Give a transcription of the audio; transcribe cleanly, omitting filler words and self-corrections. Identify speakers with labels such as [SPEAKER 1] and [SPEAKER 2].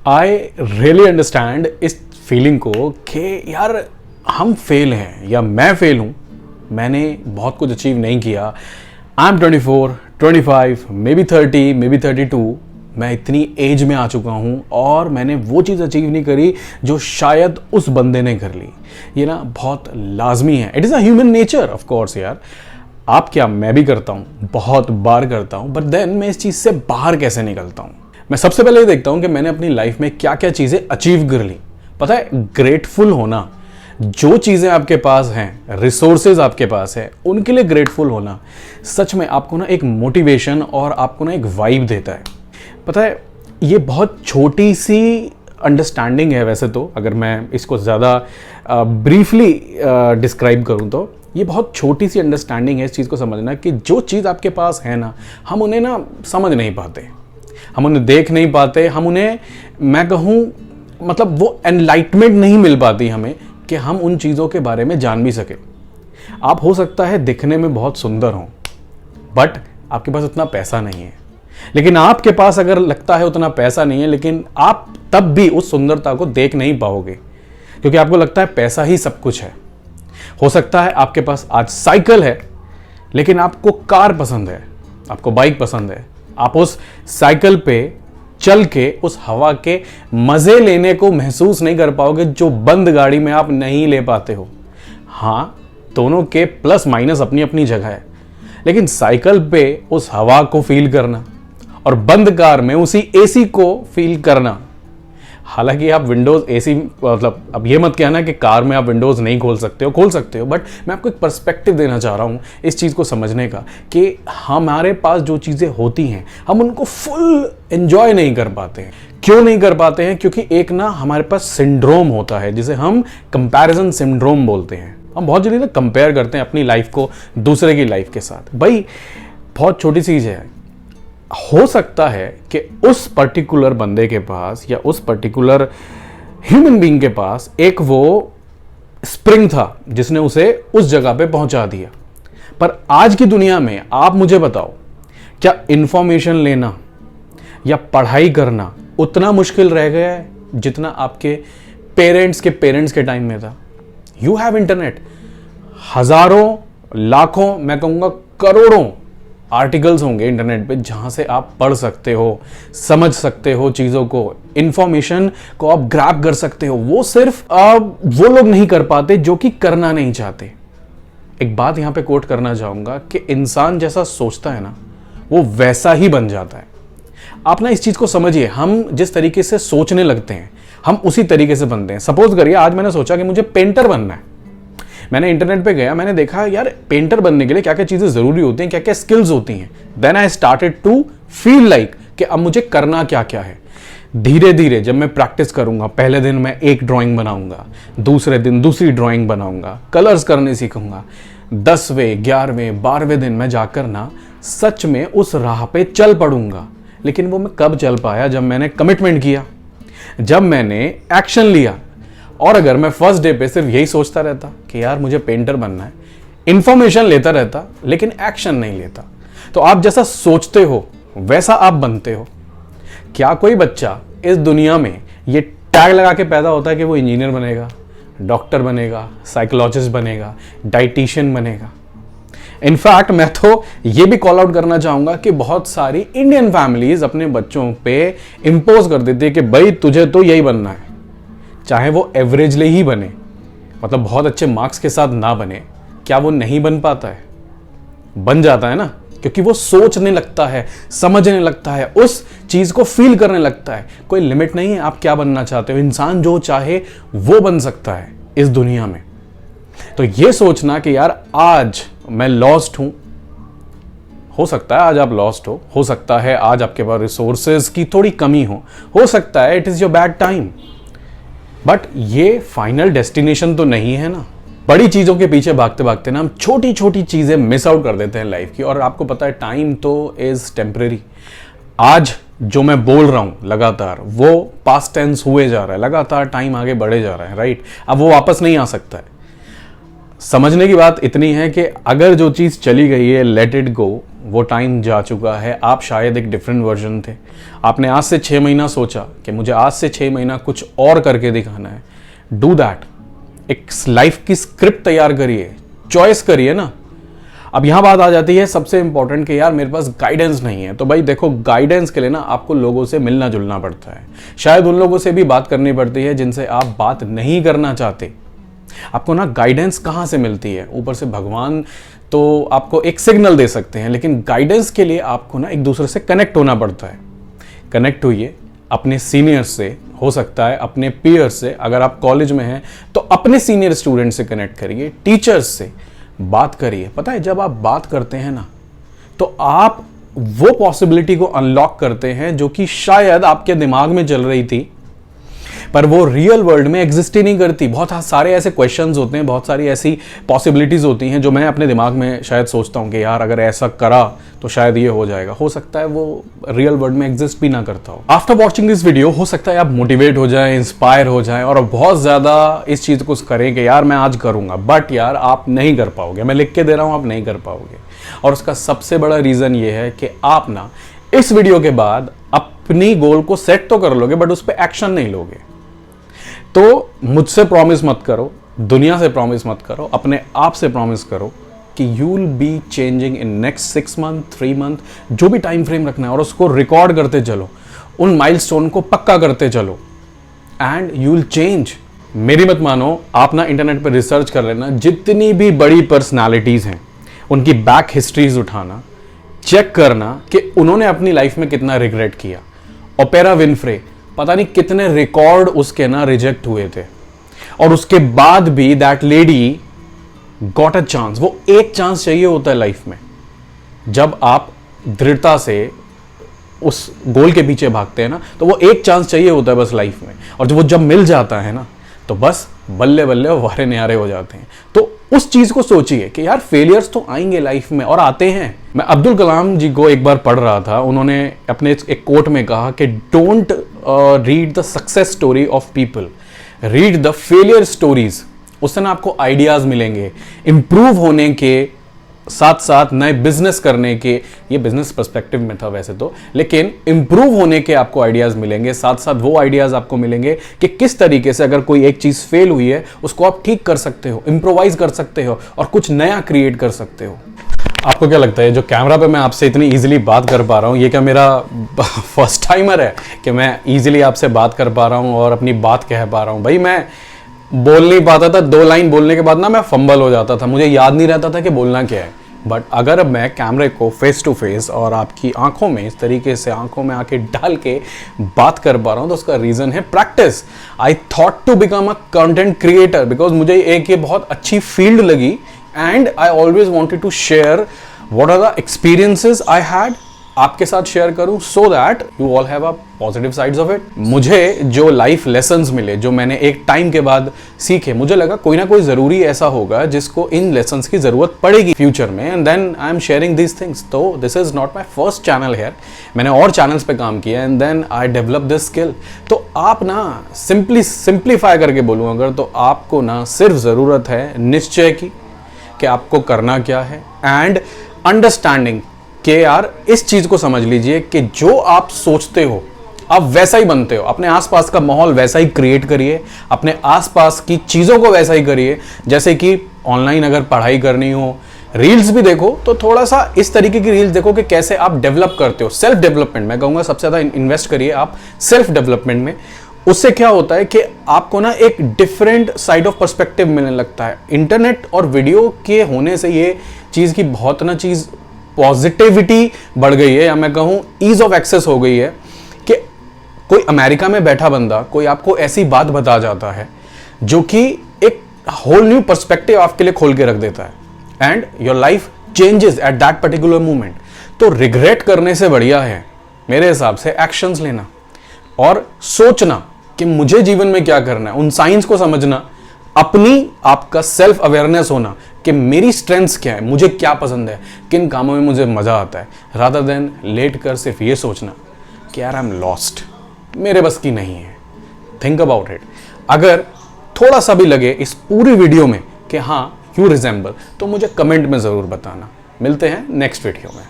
[SPEAKER 1] I really understand इस feeling को कि यार हम फेल हैं या मैं फेल हूँ, मैंने बहुत कुछ अचीव नहीं किया। I am 24, 25, may be 30, may be 32, मैं इतनी एज में आ चुका हूँ और मैंने वो चीज़ अचीव नहीं करी जो शायद उस बंदे ने कर ली। ये ना बहुत लाजमी है, it is a human nature of course यार। आप क्या, मैं भी करता हूँ, बहुत बार करता हूँ, बट देन मैं इस चीज़ से बाहर कैसे निकलता हूँ। मैं सबसे पहले ये देखता हूँ कि मैंने अपनी लाइफ में क्या क्या चीज़ें अचीव कर ली। पता है, ग्रेटफुल होना, जो चीज़ें आपके पास हैं, रिसोर्सेज आपके पास है, उनके लिए ग्रेटफुल होना सच में आपको ना एक मोटिवेशन और आपको ना एक वाइब देता है। पता है, ये बहुत छोटी सी अंडरस्टैंडिंग है वैसे तो, अगर मैं इसको ज़्यादा ब्रीफली डिस्क्राइब करूँ तो ये बहुत छोटी सी अंडरस्टैंडिंग है इस चीज़ को समझना कि जो चीज़ आपके पास है ना, हम उन्हें ना समझ नहीं पाते, हम उन्हें देख नहीं पाते, हम उन्हें, मैं कहूँ मतलब वो एनलाइटमेंट नहीं मिल पाती हमें कि हम उन चीज़ों के बारे में जान भी सके। आप हो सकता है दिखने में बहुत सुंदर हो, बट आपके पास उतना पैसा नहीं है। लेकिन आपके पास अगर लगता है उतना पैसा नहीं है, लेकिन आप तब भी उस सुंदरता को देख नहीं पाओगे क्योंकि आपको लगता है पैसा ही सब कुछ है। हो सकता है आपके पास आज साइकिल है, लेकिन आपको कार पसंद है, आपको बाइक पसंद है। आप उस साइकिल पे चल के उस हवा के मजे लेने को महसूस नहीं कर पाओगे जो बंद गाड़ी में आप नहीं ले पाते हो। हाँ, दोनों के प्लस माइनस अपनी अपनी जगह है, लेकिन साइकिल पे उस हवा को फील करना और बंद कार में उसी एसी को फील करना, हालांकि आप विंडोज एसी, मतलब अब ये मत कहना कि कार में आप विंडोज नहीं खोल सकते हो, खोल सकते हो, बट मैं आपको एक पर्सपेक्टिव देना चाह रहा हूँ इस चीज़ को समझने का कि हमारे पास जो चीज़ें होती हैं हम उनको फुल एंजॉय नहीं कर पाते हैं। क्यों नहीं कर पाते हैं? क्योंकि एक ना हमारे पास सिंड्रोम होता है जिसे हम कंपैरिजन सिंड्रोम बोलते हैं। हम बहुत जल्दी ना कंपेयर करते हैं अपनी लाइफ को दूसरे की लाइफ के साथ। भाई बहुत छोटी चीज़ है, हो सकता है कि उस पर्टिकुलर बंदे के पास या उस पर्टिकुलर ह्यूमन बीइंग के पास एक वो स्प्रिंग था जिसने उसे उस जगह पे पहुंचा दिया, पर आज की दुनिया में आप मुझे बताओ, क्या इंफॉर्मेशन लेना या पढ़ाई करना उतना मुश्किल रह गया है जितना आपके पेरेंट्स के टाइम में था? यू हैव इंटरनेट, हजारों, लाखों, मैं कहूँगा करोड़ों आर्टिकल्स होंगे इंटरनेट पे जहां से आप पढ़ सकते हो, समझ सकते हो चीज़ों को, इंफॉर्मेशन को आप ग्रैब कर सकते हो। वो सिर्फ वो लोग नहीं कर पाते जो कि करना नहीं चाहते। एक बात यहां पे कोट करना चाहूंगा कि इंसान जैसा सोचता है ना, वो वैसा ही बन जाता है। आप ना इस चीज़ को समझिए, हम जिस तरीके से सोचने लगते हैं हम उसी तरीके से बनते हैं। सपोज करिए आज मैंने सोचा कि मुझे पेंटर बनना है, मैंने इंटरनेट पे गया, मैंने देखा यार पेंटर बनने के लिए क्या क्या चीज़ें ज़रूरी होती हैं, क्या क्या स्किल्स होती हैं। Then I started to feel like कि अब मुझे करना क्या क्या है। धीरे धीरे जब मैं प्रैक्टिस करूंगा, पहले दिन मैं एक ड्राइंग बनाऊंगा, दूसरे दिन दूसरी ड्राइंग बनाऊंगा, कलर्स करने सीखूंगा, 10वें 11वें 12वें दिन मैं जाकर ना सच में उस राह पे चल पड़ूंगा। लेकिन वो मैं कब चल पाया? जब मैंने कमिटमेंट किया, जब मैंने एक्शन लिया। और अगर मैं फर्स्ट डे पे सिर्फ यही सोचता रहता कि यार मुझे पेंटर बनना है, इंफॉर्मेशन लेता रहता लेकिन एक्शन नहीं लेता, तो आप जैसा सोचते हो वैसा आप बनते हो। क्या कोई बच्चा इस दुनिया में ये टैग लगा के पैदा होता है कि वो इंजीनियर बनेगा, डॉक्टर बनेगा, साइकोलॉजिस्ट बनेगा, डाइटिशियन बनेगा? इनफैक्ट मैं तो ये भी कॉल आउट करना चाहूंगा कि बहुत सारी इंडियन फैमिलीज अपने बच्चों पे इंपोज कर देती है कि भाई तुझे तो यही बनना है, चाहे वो एवरेजली ही बने, मतलब बहुत अच्छे मार्क्स के साथ ना बने। क्या वो नहीं बन पाता है? बन जाता है ना, क्योंकि वो सोचने लगता है, समझने लगता है, उस चीज को फील करने लगता है। कोई लिमिट नहीं है आप क्या बनना चाहते हो, इंसान जो चाहे वो बन सकता है इस दुनिया में। तो ये सोचना कि यार आज मैं लॉस्ट हूं, हो सकता है आज आप लॉस्ट हो सकता है आज आपके पास रिसोर्सेज की थोड़ी कमी हो सकता है it is your bad time, but ये फाइनल डेस्टिनेशन तो नहीं है ना। बड़ी चीज़ों के पीछे भागते भागते ना हम छोटी छोटी चीज़ें मिस आउट कर देते हैं लाइफ की। और आपको पता है टाइम तो इज़ टेम्परेरी। आज जो मैं बोल रहा हूँ लगातार वो पास्ट टेंस हुए जा रहा है, लगातार टाइम आगे बढ़े जा रहा है, राइट? अब वो वापस नहीं आ सकता है। समझने की बात इतनी है कि अगर जो चीज़ चली गई है लेट इट गो, वो टाइम जा चुका है। आप शायद एक डिफरेंट वर्जन थे। आपने आज से 6 महीना सोचा कि मुझे आज से 6 महीना कुछ और करके दिखाना है। Do that. एक लाइफ की स्क्रिप्ट तैयार करिए, चॉइस करिए ना। अब यहां बात आ जाती है सबसे इंपॉर्टेंट कि यार मेरे पास गाइडेंस नहीं है। तो भाई देखो, गाइडेंस के लिए ना आपको लोगों से मिलना जुलना पड़ता है। शायद उन लोगों से भी बात करनी पड़ती है जिनसे आप बात नहीं करना चाहते। आपको ना गाइडेंस कहाँ से मिलती है? ऊपर से भगवान तो आपको एक सिग्नल दे सकते हैं, लेकिन गाइडेंस के लिए आपको ना एक दूसरे से कनेक्ट होना पड़ता है। कनेक्ट होइए अपने सीनियर्स से, हो सकता है अपने पीयर्स से। अगर आप कॉलेज में हैं तो अपने सीनियर स्टूडेंट से कनेक्ट करिए, टीचर्स से बात करिए। पता है, जब आप बात करते हैं ना तो आप वो पॉसिबिलिटी को अनलॉक करते हैं जो कि शायद आपके दिमाग में चल रही थी पर वो रियल वर्ल्ड में एग्जिस्ट ही नहीं करती। बहुत सारे ऐसे क्वेश्चंस होते हैं, बहुत सारी ऐसी पॉसिबिलिटीज होती हैं जो मैं अपने दिमाग में शायद सोचता हूं कि यार अगर ऐसा करा तो शायद ये हो जाएगा। हो सकता है वो रियल वर्ल्ड में एग्जिस्ट भी ना करता हो। आफ्टर वॉचिंग दिस वीडियो हो सकता है आप मोटिवेट हो जाएं, इंस्पायर हो जाएं और बहुत ज्यादा इस चीज को करें कि यार मैं आज करूंगा, बट यार आप नहीं कर पाओगे। मैं लिख के दे रहा हूं, आप नहीं कर पाओगे। और उसका सबसे बड़ा रीजन ये है कि आप ना इस वीडियो के बाद अपनी गोल को सेट तो कर लोगे बट उस पर एक्शन नहीं लोगे। तो मुझसे प्रॉमिस मत करो, दुनिया से प्रॉमिस मत करो, अपने आप से प्रॉमिस करो कि you will be changing in next 6 month, 3 month, जो भी टाइम फ्रेम रखना है, और उसको रिकॉर्ड करते चलो, उन माइलस्टोन को पक्का करते चलो एंड यू विल चेंज। मेरी मत मानो, आप ना इंटरनेट पर रिसर्च कर लेना, जितनी भी बड़ी पर्सनालिटीज हैं उनकी बैक हिस्ट्रीज उठाना, चेक करना कि उन्होंने अपनी लाइफ में कितना रिग्रेट किया। ओपेरा विनफ्रे, पता नहीं कितने रिकॉर्ड उसके ना रिजेक्ट हुए थे और उसके बाद भी that lady got a chance. वो एक चांस चाहिए होता है लाइफ में। जब आप दृढ़ता से उस गोल के पीछे भागते हैं ना तो वो एक चांस चाहिए होता है बस लाइफ में, और जब मिल जाता है ना तो बस बल्ले बल्ले वारे न्यारे हो जाते हैं। तो उस चीज को सोचिए कि यार फेलियर्स तो आएंगे लाइफ में और आते हैं। मैं अब्दुल कलाम जी को एक बार पढ़ रहा था, उन्होंने अपने एक कोट में कहा कि don't read the success story of people, read the failure stories. उससे ना आपको आइडियाज मिलेंगे इंप्रूव होने के, साथ साथ नए बिजनेस करने के। ये बिजनेस पर्सपेक्टिव में था वैसे तो, लेकिन इंप्रूव होने के आपको आइडियाज मिलेंगे। साथ साथ वो आइडियाज आपको मिलेंगे कि किस तरीके से अगर कोई एक चीज फेल हुई है उसको आप ठीक कर सकते हो, इंप्रोवाइज कर सकते हो और कुछ नया क्रिएट कर सकते हो। आपको क्या लगता है, जो कैमरा पे मैं आपसे इतनी इजीली बात कर पा रहा हूँ, ये क्या मेरा फर्स्ट टाइमर है कि मैं इजीली आपसे बात कर पा रहा हूँ और अपनी बात कह पा रहा हूँ? भाई मैं बोल नहीं पाता था, 2 लाइन बोलने के बाद ना मैं फंबल हो जाता था, मुझे याद नहीं रहता था कि बोलना क्या है। बट अगर अब मैं कैमरे को फेस टू फेस और आपकी आंखों में इस तरीके से आंखों में आके डाल के बात कर पा रहा हूं तो उसका रीजन है practice. I thought to become a content creator because मुझे एक ये बहुत अच्छी फील्ड लगी and I always wanted to share what are the experiences I had, आपके साथ शेयर करूं so that you all have a positive sides of it. मुझे जो लाइफ लेसन्स मिले, जो मैंने एक टाइम के बाद सीखे, मुझे लगा कोई ना कोई जरूरी ऐसा होगा जिसको इन लेसन्स की जरूरत पड़ेगी फ्यूचर में, and then I am sharing these things. तो this is not my first channel here, मैंने और चैनल्स पे काम किया and then I develop this skill. तो आप ना सिंप्लीफाई करके बोलूँ अगर, तो आपको ना सिर्फ जरूरत है निश्चय की कि आपको करना क्या है एंड अंडरस्टैंडिंग कि यार इस चीज को समझ लीजिए कि जो आप सोचते हो आप वैसा ही बनते हो। अपने आसपास का माहौल वैसा ही क्रिएट करिए, अपने आसपास की चीजों को वैसा ही करिए। जैसे कि ऑनलाइन अगर पढ़ाई करनी हो, रील्स भी देखो तो थोड़ा सा इस तरीके की रील्स देखो कि कैसे आप डेवलप करते हो। सेल्फ डेवलपमेंट मैं कहूंगा सबसे ज्यादा इन्वेस्ट करिए आप सेल्फ डेवलपमेंट में। उससे क्या होता है कि आपको ना एक डिफरेंट साइड ऑफ पर्सपेक्टिव मिलने लगता है। इंटरनेट और वीडियो के होने से ये चीज की बहुत ना चीज पॉजिटिविटी बढ़ गई है, या मैं कहूं ईज ऑफ एक्सेस हो गई है कि कोई अमेरिका में बैठा बंदा कोई आपको ऐसी बात बता जाता है जो कि एक होल न्यू पर्सपेक्टिव आपके लिए खोल के रख देता है and your life changes at that particular moment. तो रिग्रेट करने से बढ़िया है मेरे हिसाब से एक्शंस लेना और सोचना कि मुझे जीवन में क्या करना है, उन साइंस को समझना, अपनी आपका सेल्फ अवेयरनेस होना कि मेरी स्ट्रेंथ्स क्या है, मुझे क्या पसंद है, किन कामों में मुझे मजा आता है, रादर देन लेट कर सिर्फ ये सोचना कि यार आई एम लॉस्ट, मेरे बस की नहीं है। Think about it. अगर थोड़ा सा भी लगे इस पूरी वीडियो में कि हाँ यू रिजेंबल, तो मुझे कमेंट में जरूर बताना। मिलते हैं नेक्स्ट वीडियो में।